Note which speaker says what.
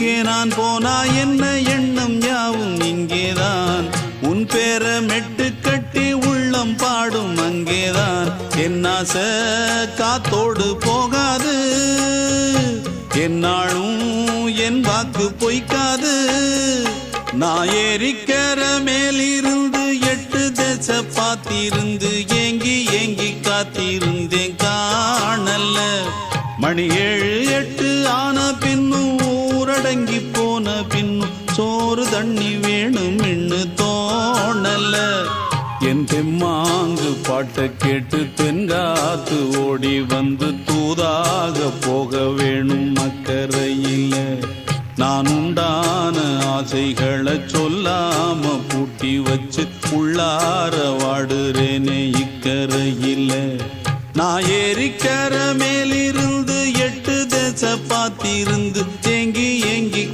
Speaker 1: எங்கே நான் போனா என்ன எண்ணம் யாவும் இங்கேதான் உன் பேர மெட்டு கட்டி உள்ளம் பாடும் அங்கேதான் என் ஆசை காத்தோடு போகாது என்னாலும் என் வாக்கு பொய்க்காது நான் ஏறிக்கிற மேலிருந்து 8 தேச பார்த்திருந்து ஏங்கி ஏங்கி காத்திருந்தேன் காணல மணி 7 8 ஆன பின்னும் ஊரடங்கி போன பின்னும் சோறு தண்ணி வேணும் இன்னு தோணல என் தெம்மாங்கு பாட்டை கேட்டு தென்காத்து ஓடி வந்து தூதாக போக வேணும் அக்கறையில நான் உண்டான ஆசைகளை சொல்லாம பூட்டி வச்சு உள்ளார வாடுறேனே இக்கரையில நான் ஏறிக்கிற மேலிருந்து 8 தேச பார்த்திருந்து ஏங்கி ஏங்கி